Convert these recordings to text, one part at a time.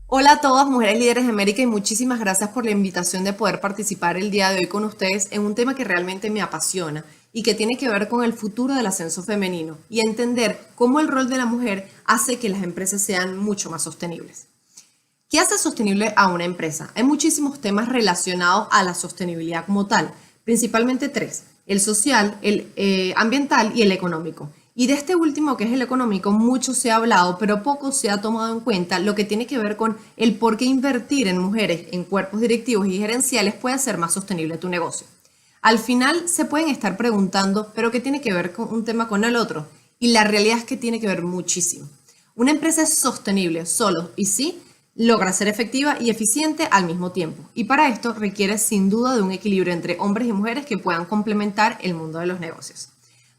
Hola a todas, mujeres líderes de América, y muchísimas gracias por la invitación de poder participar el día de hoy con ustedes en un tema que realmente me apasiona y que tiene que ver con el futuro del ascenso femenino y entender cómo el rol de la mujer hace que las empresas sean mucho más sostenibles. ¿Qué hace sostenible a una empresa? Hay muchísimos temas relacionados a la sostenibilidad como tal, principalmente tres: el social, el ambiental y el económico. Y de este último, que es el económico, mucho se ha hablado, pero poco se ha tomado en cuenta lo que tiene que ver con el por qué invertir en mujeres en cuerpos directivos y gerenciales puede hacer más sostenible tu negocio. Al final se pueden estar preguntando, ¿pero qué tiene que ver con un tema con el otro? Y la realidad es que tiene que ver muchísimo. Una empresa es sostenible solo y sí logra ser efectiva y eficiente al mismo tiempo. Y para esto requiere sin duda de un equilibrio entre hombres y mujeres que puedan complementar el mundo de los negocios.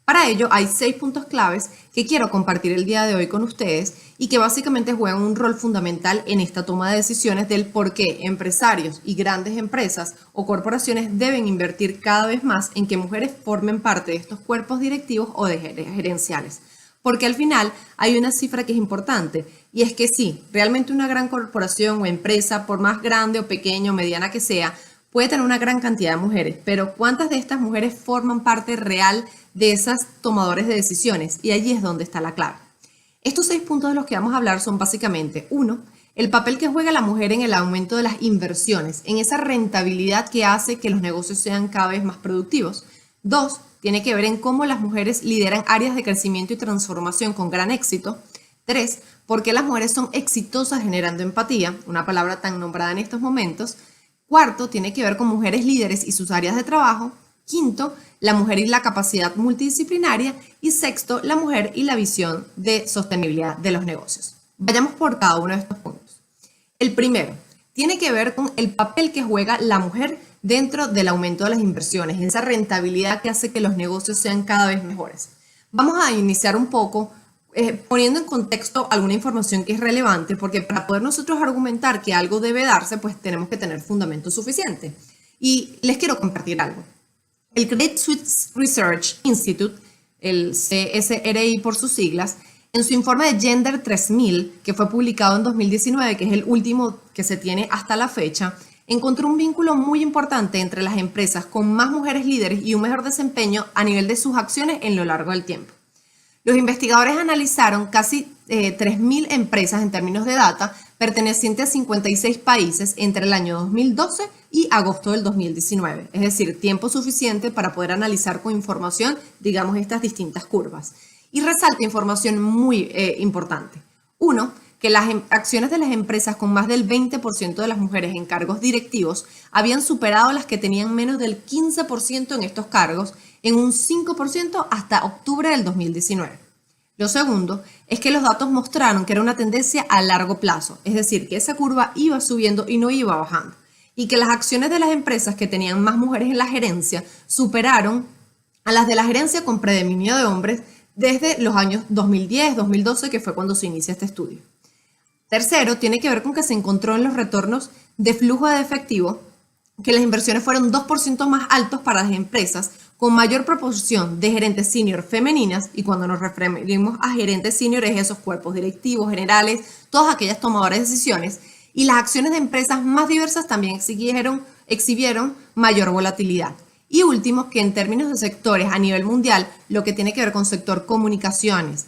Para ello hay 6 puntos claves que quiero compartir el día de hoy con ustedes y que básicamente juegan un rol fundamental en esta toma de decisiones del por qué empresarios y grandes empresas o corporaciones deben invertir cada vez más en que mujeres formen parte de estos cuerpos directivos o de gerenciales. Porque al final hay una cifra que es importante, y es que sí, realmente una gran corporación o empresa, por más grande o pequeña o mediana que sea, puede tener una gran cantidad de mujeres, pero ¿cuántas de estas mujeres forman parte real de esas tomadores de decisiones? Y allí es donde está la clave. Estos 6 puntos de los que vamos a hablar son básicamente: uno, el papel que juega la mujer en el aumento de las inversiones, en esa rentabilidad que hace que los negocios sean cada vez más productivos. Dos, tiene que ver en cómo las mujeres lideran áreas de crecimiento y transformación con gran éxito. Tres, por qué las mujeres son exitosas generando empatía, una palabra tan nombrada en estos momentos. Cuarto, tiene que ver con mujeres líderes y sus áreas de trabajo. Quinto, la mujer y la capacidad multidisciplinaria. Y sexto, la mujer y la visión de sostenibilidad de los negocios. Vayamos por cada uno de estos puntos. El primero tiene que ver con el papel que juega la mujer dentro del aumento de las inversiones, esa rentabilidad que hace que los negocios sean cada vez mejores. Vamos a iniciar un poco poniendo en contexto alguna información que es relevante, porque para poder nosotros argumentar que algo debe darse, pues tenemos que tener fundamento suficiente. Y les quiero compartir algo. El Credit Suisse Research Institute, el CSRI por sus siglas, en su informe de Gender 3000, que fue publicado en 2019, que es el último que se tiene hasta la fecha, encontró un vínculo muy importante entre las empresas con más mujeres líderes y un mejor desempeño a nivel de sus acciones en lo largo del tiempo. Los investigadores analizaron casi 3.000 empresas en términos de data pertenecientes a 56 países entre el año 2012 y agosto del 2019, es decir, tiempo suficiente para poder analizar con información, digamos, estas distintas curvas. Y resalta información muy importante. Uno, que las acciones de las empresas con más del 20% de las mujeres en cargos directivos habían superado las que tenían menos del 15% en estos cargos en un 5% hasta octubre del 2019. Lo segundo es que los datos mostraron que era una tendencia a largo plazo, es decir, que esa curva iba subiendo y no iba bajando, y que las acciones de las empresas que tenían más mujeres en la gerencia superaron a las de la gerencia con predominio de hombres desde los años 2010-2012, que fue cuando se inicia este estudio. Tercero, tiene que ver con que se encontró en los retornos de flujo de efectivo que las inversiones fueron 2% más altos para las empresas con mayor proporción de gerentes senior femeninas, y cuando nos referimos a gerentes senior es esos cuerpos directivos, generales, todas aquellas tomadoras de decisiones, y las acciones de empresas más diversas también exhibieron mayor volatilidad. Y último, que en términos de sectores a nivel mundial, lo que tiene que ver con sector comunicaciones,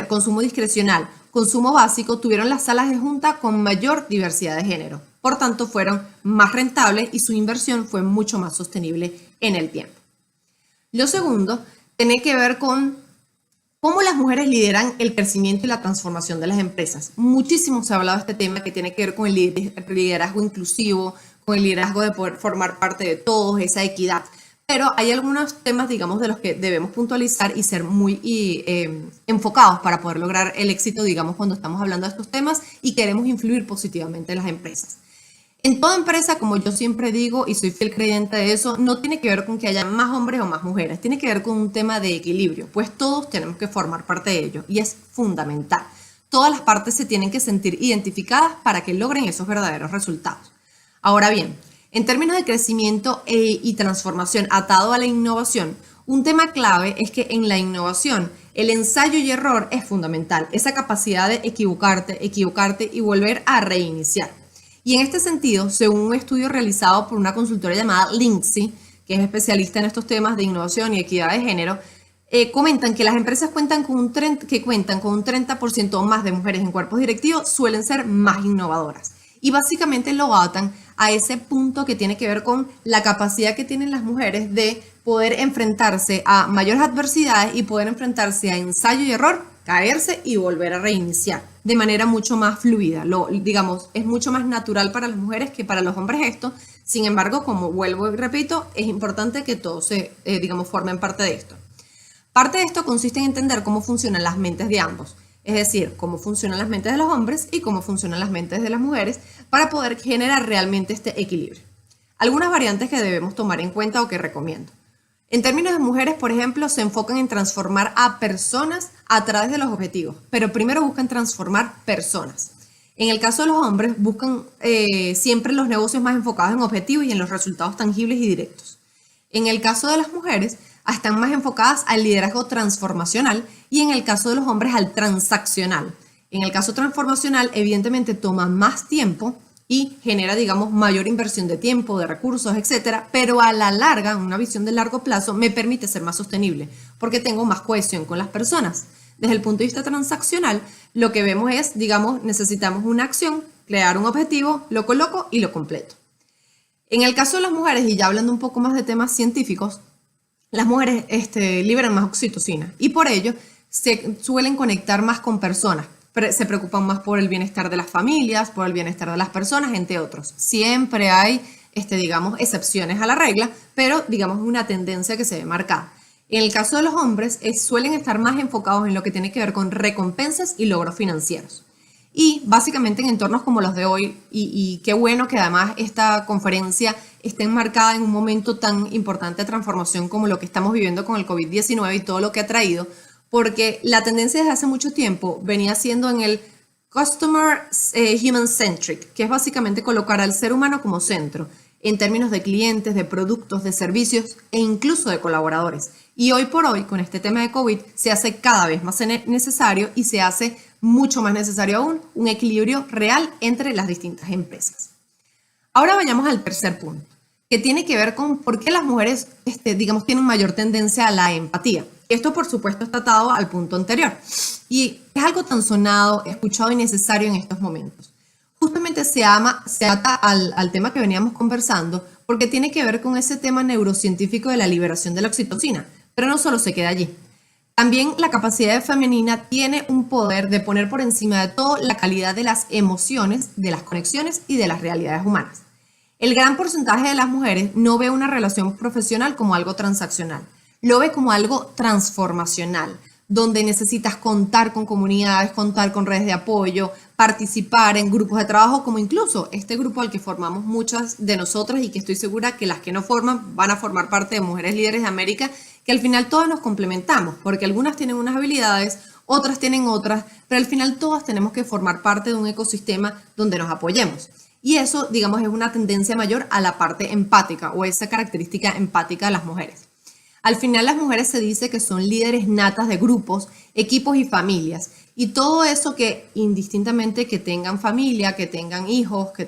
consumo discrecional, consumo básico, tuvieron las salas de junta con mayor diversidad de género. Por tanto, fueron más rentables y su inversión fue mucho más sostenible en el tiempo. Lo segundo tiene que ver con cómo las mujeres lideran el crecimiento y la transformación de las empresas. Muchísimo se ha hablado de este tema que tiene que ver con el liderazgo inclusivo, con el liderazgo de poder formar parte de todos, esa equidad. Pero hay algunos temas, digamos, de los que debemos puntualizar y ser muy enfocados para poder lograr el éxito, digamos, cuando estamos hablando de estos temas y queremos influir positivamente en las empresas. En toda empresa, como yo siempre digo y soy fiel creyente de eso, no tiene que ver con que haya más hombres o más mujeres, tiene que ver con un tema de equilibrio, pues todos tenemos que formar parte de ello y es fundamental. Todas las partes se tienen que sentir identificadas para que logren esos verdaderos resultados. Ahora bien, en términos de crecimiento y transformación atado a la innovación, un tema clave es que en la innovación El ensayo y error es fundamental, esa capacidad de equivocarte y volver a reiniciar. Y en este sentido, según un estudio realizado por una consultora llamada Lindsay, que es especialista en estos temas de innovación y equidad de género, comentan que las empresas que cuentan con un 30% más de mujeres en cuerpos directivos suelen ser más innovadoras. Y básicamente lo atan a ese punto que tiene que ver con la capacidad que tienen las mujeres de poder enfrentarse a mayores adversidades y poder enfrentarse a ensayo y error, caerse y volver a reiniciar de manera mucho más fluida. Digamos, es mucho más natural para las mujeres que para los hombres esto. Sin embargo, como vuelvo y repito, es importante que todos formen parte de esto. Parte de esto consiste en entender cómo funcionan las mentes de ambos. Es decir, cómo funcionan las mentes de los hombres y cómo funcionan las mentes de las mujeres para poder generar realmente este equilibrio. Algunas variantes que debemos tomar en cuenta o que recomiendo. En términos de mujeres, por ejemplo, se enfocan en transformar a personas a través de los objetivos, pero primero buscan transformar personas. En el caso de los hombres, buscan siempre los negocios más enfocados en objetivos y en los resultados tangibles y directos. En el caso de las mujeres, están más enfocadas al liderazgo transformacional y en el caso de los hombres al transaccional. En el caso transformacional, evidentemente toma más tiempo y genera, digamos, mayor inversión de tiempo, de recursos, etcétera, pero a la larga, una visión de largo plazo, me permite ser más sostenible porque tengo más cohesión con las personas. Desde el punto de vista transaccional, lo que vemos es, digamos, necesitamos una acción, crear un objetivo, lo coloco y lo completo. En el caso de las mujeres, y ya hablando un poco más de temas científicos, las mujeres liberan más oxitocina y por ello se suelen conectar más con personas, se preocupan más por el bienestar de las familias, por el bienestar de las personas, entre otros. Siempre hay, digamos, excepciones a la regla, pero digamos una tendencia que se ve marcada. En el caso de los hombres, suelen estar más enfocados en lo que tiene que ver con recompensas y logros financieros. Y básicamente en entornos como los de hoy, y qué bueno que además esta conferencia esté enmarcada en un momento tan importante de transformación como lo que estamos viviendo con el COVID-19 y todo lo que ha traído, porque la tendencia desde hace mucho tiempo venía siendo en el Customer Human Centric, que es básicamente colocar al ser humano como centro, en términos de clientes, de productos, de servicios e incluso de colaboradores. Y hoy por hoy, con este tema de COVID, se hace cada vez más necesario y se hace mucho más necesario aún un equilibrio real entre las distintas empresas. Ahora vayamos al tercer punto, que tiene que ver con por qué las mujeres, digamos, tienen mayor tendencia a la empatía. Esto, por supuesto, está atado al punto anterior y es algo tan sonado, escuchado y necesario en estos momentos. Justamente se ata al tema que veníamos conversando porque tiene que ver con ese tema neurocientífico de la liberación de la oxitocina, pero no solo se queda allí. También la capacidad femenina tiene un poder de poner por encima de todo la calidad de las emociones, de las conexiones y de las realidades humanas. El gran porcentaje de las mujeres no ve una relación profesional como algo transaccional, lo ve como algo transformacional, donde necesitas contar con comunidades, contar con redes de apoyo, participar en grupos de trabajo, como incluso este grupo al que formamos muchas de nosotras y que estoy segura que las que no forman van a formar parte de Mujeres Líderes de América, que al final todas nos complementamos, porque algunas tienen unas habilidades, otras tienen otras, pero al final todas tenemos que formar parte de un ecosistema donde nos apoyemos. Y eso, digamos, es una tendencia mayor a la parte empática o esa característica empática de las mujeres. Al final las mujeres se dice que son líderes natas de grupos, equipos y familias. Y todo eso que indistintamente que tengan familia, que tengan hijos, que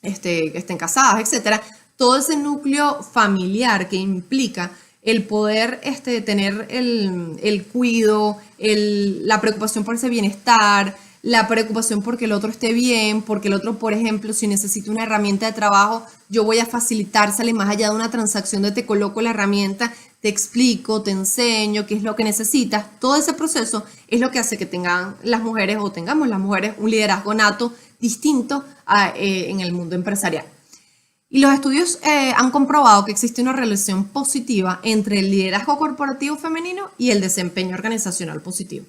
estén casadas, etcétera, todo ese núcleo familiar que implica el poder tener el cuidado, la preocupación por ese bienestar, la preocupación porque el otro esté bien, porque el otro, por ejemplo, si necesita una herramienta de trabajo, yo voy a facilitársela más allá de una transacción de te coloco la herramienta, te explico, te enseño qué es lo que necesitas. Todo ese proceso es lo que hace que tengan las mujeres o tengamos las mujeres un liderazgo nato distinto en el mundo empresarial. Y los estudios han comprobado que existe una relación positiva entre el liderazgo corporativo femenino y el desempeño organizacional positivo.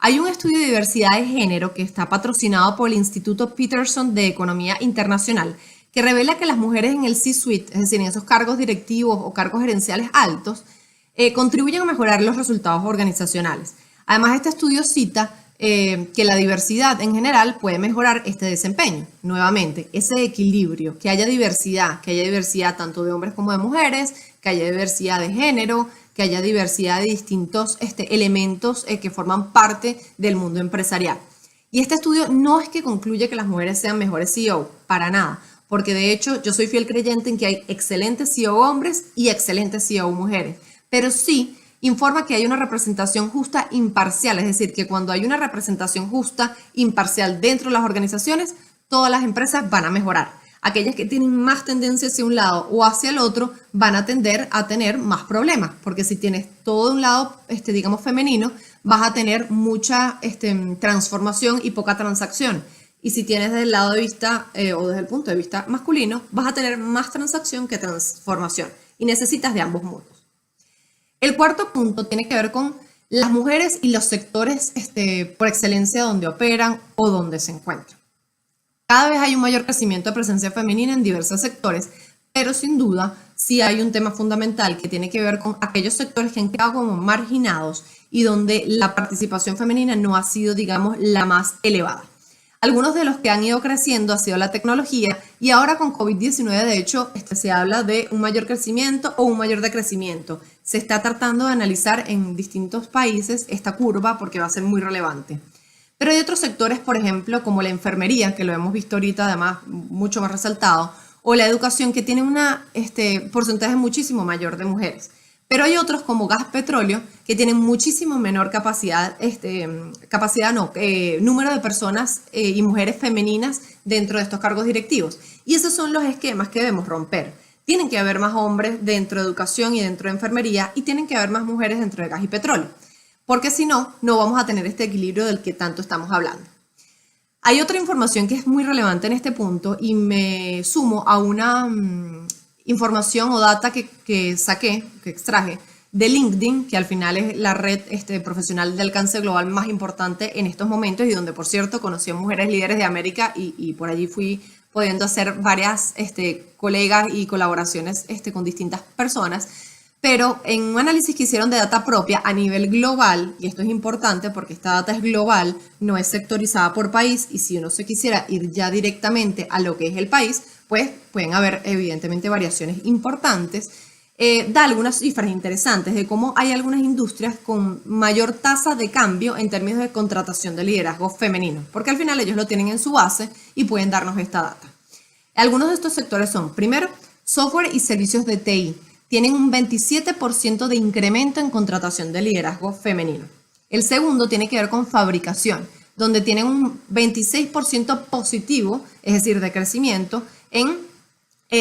Hay un estudio de diversidad de género que está patrocinado por el Instituto Peterson de Economía Internacional que revela que las mujeres en el C-suite, es decir, en esos cargos directivos o cargos gerenciales altos, contribuyen a mejorar los resultados organizacionales. Además, este estudio cita que la diversidad en general puede mejorar este desempeño. Nuevamente, ese equilibrio, que haya diversidad tanto de hombres como de mujeres, que haya diversidad de género, que haya diversidad de distintos elementos que forman parte del mundo empresarial. Y este estudio no es que concluye que las mujeres sean mejores CEO, para nada, porque de hecho yo soy fiel creyente en que hay excelentes CEO hombres y excelentes CEO mujeres, pero sí informa que hay una representación justa imparcial, es decir, que cuando hay una representación justa imparcial dentro de las organizaciones, todas las empresas van a mejorar. Aquellas que tienen más tendencia hacia un lado o hacia el otro van a tender a tener más problemas, porque si tienes todo de un lado, digamos, femenino, vas a tener mucha transformación y poca transacción. Y si tienes desde el lado de vista o desde el punto de vista masculino, vas a tener más transacción que transformación y necesitas de ambos mundos. El cuarto punto tiene que ver con las mujeres y los sectores por excelencia donde operan o donde se encuentran. Cada vez hay un mayor crecimiento de presencia femenina en diversos sectores, pero sin duda sí hay un tema fundamental que tiene que ver con aquellos sectores que han quedado como marginados y donde la participación femenina no ha sido, digamos, la más elevada. Algunos de los que han ido creciendo ha sido la tecnología y ahora con COVID-19 de hecho se habla de un mayor crecimiento o un mayor decrecimiento. Se está tratando de analizar en distintos países esta curva porque va a ser muy relevante. Pero hay otros sectores, por ejemplo, como la enfermería, que lo hemos visto ahorita además mucho más resaltado, o la educación, que tiene un porcentaje muchísimo mayor de mujeres. Pero hay otros como gas, petróleo, que tienen muchísimo menor número de personas y mujeres femeninas dentro de estos cargos directivos. Y esos son los esquemas que debemos romper. Tienen que haber más hombres dentro de educación y dentro de enfermería y tienen que haber más mujeres dentro de gas y petróleo. Porque si no, no vamos a tener este equilibrio del que tanto estamos hablando. Hay otra información que es muy relevante en este punto y me sumo a una información o data que extraje de LinkedIn, que al final es la red profesional de alcance global más importante en estos momentos y donde, por cierto, conocí a mujeres líderes de América y por allí fui pudiendo hacer varias colegas y colaboraciones con distintas personas. Pero en un análisis que hicieron de data propia a nivel global, y esto es importante porque esta data es global, no es sectorizada por país, y si uno se quisiera ir ya directamente a lo que es el país, pues pueden haber evidentemente variaciones importantes. Da algunas cifras interesantes de cómo hay algunas industrias con mayor tasa de cambio en términos de contratación de liderazgo femenino, porque al final ellos lo tienen en su base y pueden darnos esta data. Algunos de estos sectores son, primero, software y servicios de TI. Tienen un 27% de incremento en contratación de liderazgo femenino. El segundo tiene que ver con fabricación, donde tienen un 26% positivo, es decir, de crecimiento en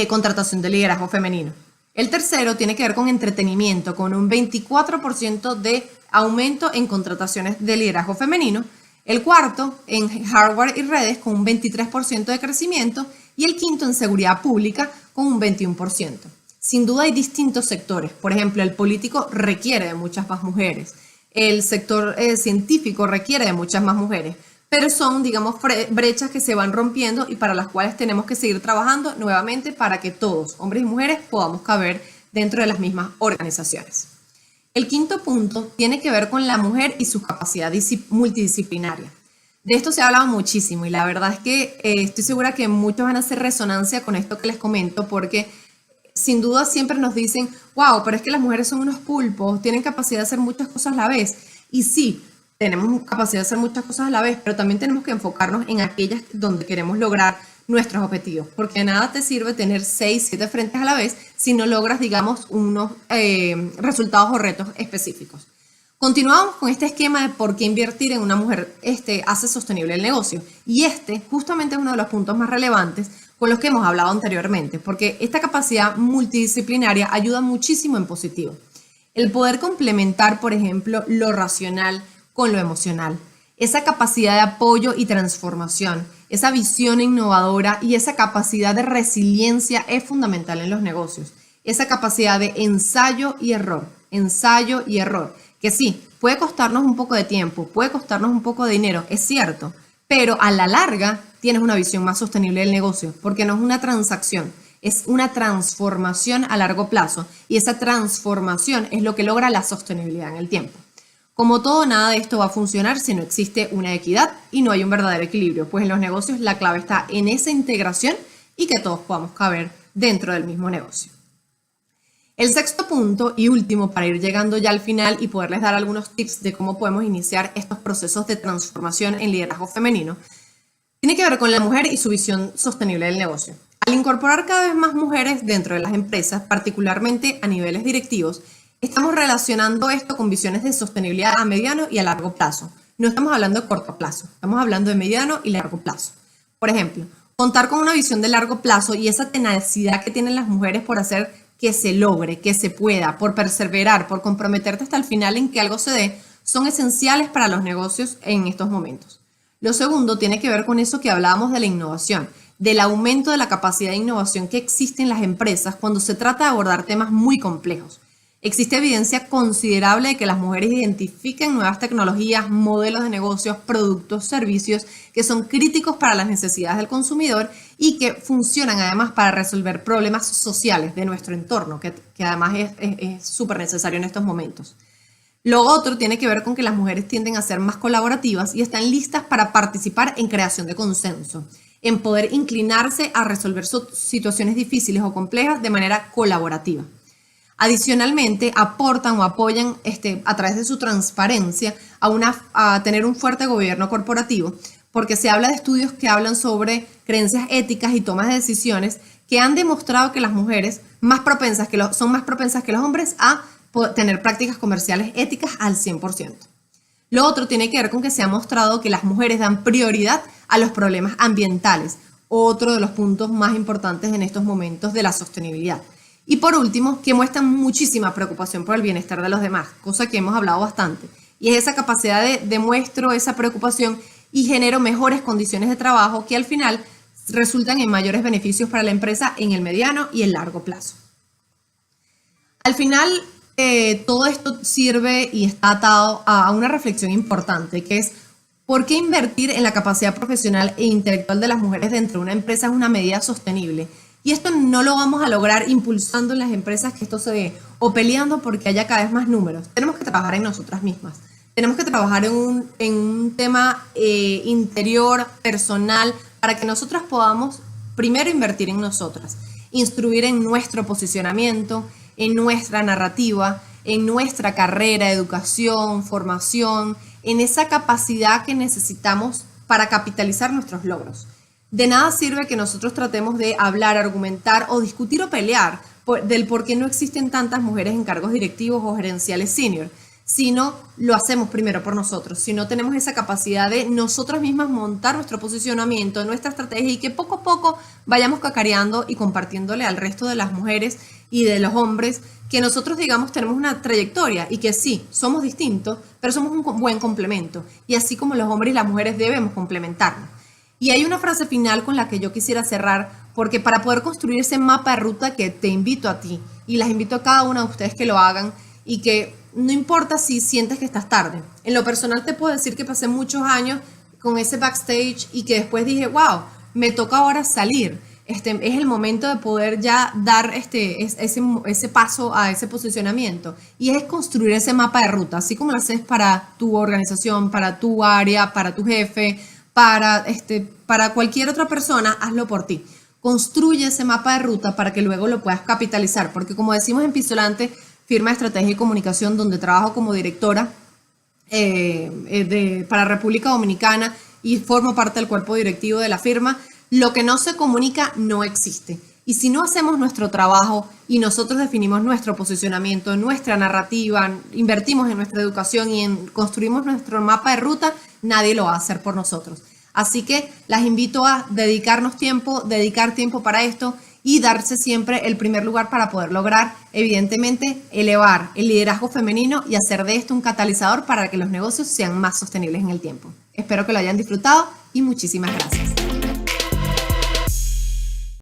contratación de liderazgo femenino. El tercero tiene que ver con entretenimiento, con un 24% de aumento en contrataciones de liderazgo femenino. El cuarto en hardware y redes con un 23% de crecimiento y el quinto en seguridad pública con un 21%. Sin duda hay distintos sectores. Por ejemplo, el político requiere de muchas más mujeres. El sector científico requiere de muchas más mujeres. Pero son, digamos, brechas que se van rompiendo y para las cuales tenemos que seguir trabajando nuevamente para que todos, hombres y mujeres, podamos caber dentro de las mismas organizaciones. El quinto punto tiene que ver con la mujer y su capacidad multidisciplinaria. De esto se ha hablado muchísimo y la verdad es que estoy segura que muchos van a hacer resonancia con esto que les comento porque sin duda siempre nos dicen, wow, pero es que las mujeres son unos pulpos, tienen capacidad de hacer muchas cosas a la vez. Y sí, tenemos capacidad de hacer muchas cosas a la vez, pero también tenemos que enfocarnos en aquellas donde queremos lograr nuestros objetivos, porque de nada te sirve tener 6, 7 frentes a la vez si no logras, digamos, unos resultados o retos específicos. Continuamos con este esquema de por qué invertir en una mujer hace sostenible el negocio. Y justamente es uno de los puntos más relevantes con los que hemos hablado anteriormente, porque esta capacidad multidisciplinaria ayuda muchísimo en positivo. El poder complementar, por ejemplo, lo racional con lo emocional, esa capacidad de apoyo y transformación, esa visión innovadora y esa capacidad de resiliencia es fundamental en los negocios. Esa capacidad de ensayo y error, que sí, puede costarnos un poco de tiempo, puede costarnos un poco de dinero, es cierto, pero a la larga tienes una visión más sostenible del negocio, porque no es una transacción, es una transformación a largo plazo y esa transformación es lo que logra la sostenibilidad en el tiempo. Como todo, nada de esto va a funcionar si no existe una equidad y no hay un verdadero equilibrio, pues en los negocios la clave está en esa integración y que todos podamos caber dentro del mismo negocio. El sexto punto y último, para ir llegando ya al final y poderles dar algunos tips de cómo podemos iniciar estos procesos de transformación en liderazgo femenino, tiene que ver con la mujer y su visión sostenible del negocio. Al incorporar cada vez más mujeres dentro de las empresas, particularmente a niveles directivos, estamos relacionando esto con visiones de sostenibilidad a mediano y a largo plazo. No estamos hablando de corto plazo, estamos hablando de mediano y largo plazo. Por ejemplo, contar con una visión de largo plazo y esa tenacidad que tienen las mujeres por hacer que se logre, que se pueda, por perseverar, por comprometerte hasta el final en que algo se dé, son esenciales para los negocios en estos momentos. Lo segundo tiene que ver con eso que hablábamos de la innovación, del aumento de la capacidad de innovación que existe en las empresas cuando se trata de abordar temas muy complejos. Existe evidencia considerable de que las mujeres identifiquen nuevas tecnologías, modelos de negocios, productos, servicios que son críticos para las necesidades del consumidor y que funcionan además para resolver problemas sociales de nuestro entorno, que además es súper necesario en estos momentos. Lo otro tiene que ver con que las mujeres tienden a ser más colaborativas y están listas para participar en creación de consenso, en poder inclinarse a resolver situaciones difíciles o complejas de manera colaborativa. Adicionalmente, aportan o apoyan a través de su transparencia a tener un fuerte gobierno corporativo, porque se habla de estudios que hablan sobre creencias éticas y tomas de decisiones que han demostrado que las mujeres son más propensas que los hombres a tener prácticas comerciales éticas al 100%. Lo otro tiene que ver con que se ha mostrado que las mujeres dan prioridad a los problemas ambientales, otro de los puntos más importantes en estos momentos de la sostenibilidad. Y por último, que muestran muchísima preocupación por el bienestar de los demás, cosa que hemos hablado bastante. Y es esa capacidad de demuestro esa preocupación y genero mejores condiciones de trabajo que al final resultan en mayores beneficios para la empresa en el mediano y el largo plazo. Al final, todo esto sirve y está atado a una reflexión importante, que es ¿por qué invertir en la capacidad profesional e intelectual de las mujeres dentro de una empresa es una medida sostenible? Y esto no lo vamos a lograr impulsando en las empresas que esto se dé o peleando porque haya cada vez más números. Tenemos que trabajar en nosotras mismas. Tenemos que trabajar en un tema interior, personal, para que nosotras podamos primero invertir en nosotras, instruir en nuestro posicionamiento, en nuestra narrativa, en nuestra carrera, educación, formación, en esa capacidad que necesitamos para capitalizar nuestros logros. De nada sirve que nosotros tratemos de hablar, argumentar o discutir o pelear del por qué no existen tantas mujeres en cargos directivos o gerenciales senior, si no lo hacemos primero por nosotros, si no tenemos esa capacidad de nosotras mismas montar nuestro posicionamiento, nuestra estrategia y que poco a poco vayamos cacareando y compartiéndole al resto de las mujeres y de los hombres que nosotros, digamos, tenemos una trayectoria y que sí, somos distintos, pero somos un buen complemento. Y así como los hombres y las mujeres debemos complementarnos. Y hay una frase final con la que yo quisiera cerrar, porque para poder construir ese mapa de ruta que te invito a ti y las invito a cada una de ustedes que lo hagan y que no importa si sientes que estás tarde. En lo personal te puedo decir que pasé muchos años con ese backstage y que después dije, wow, me toca ahora salir. Es el momento de poder ya dar ese paso a ese posicionamiento y es construir ese mapa de ruta, así como lo haces para tu organización, para tu área, para tu jefe, para cualquier otra persona, hazlo por ti. Construye ese mapa de ruta para que luego lo puedas capitalizar, porque como decimos en Pistolante, firma de estrategia y comunicación, donde trabajo como directora para República Dominicana y formo parte del cuerpo directivo de la firma, lo que no se comunica no existe. Y si no hacemos nuestro trabajo y nosotros definimos nuestro posicionamiento, nuestra narrativa, invertimos en nuestra educación y construimos nuestro mapa de ruta, nadie lo va a hacer por nosotros. Así que las invito a dedicar tiempo para esto y darse siempre el primer lugar para poder lograr, evidentemente, elevar el liderazgo femenino y hacer de esto un catalizador para que los negocios sean más sostenibles en el tiempo. Espero que lo hayan disfrutado y muchísimas gracias.